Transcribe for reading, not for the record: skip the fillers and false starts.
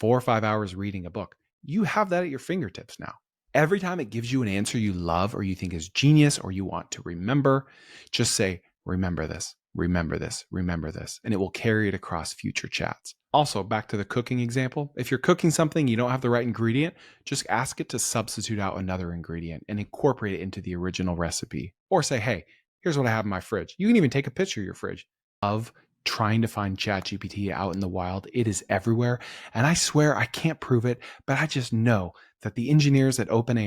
4 or 5 hours reading a book. You have that at your fingertips now. Every time it gives you an answer you love or you think is genius or you want to remember, just say, remember this, remember this, remember this, and it will carry it across future chats. Also, back to the cooking example, if you're cooking something you don't have the right ingredient, just ask it to substitute out another ingredient and incorporate it into the original recipe. Or say, hey, here's what I have in my fridge. You can even take a picture of your fridge. Of trying to find ChatGPT out in the wild. It is everywhere. And I swear I can't prove it, but I just know that the engineers at OpenAI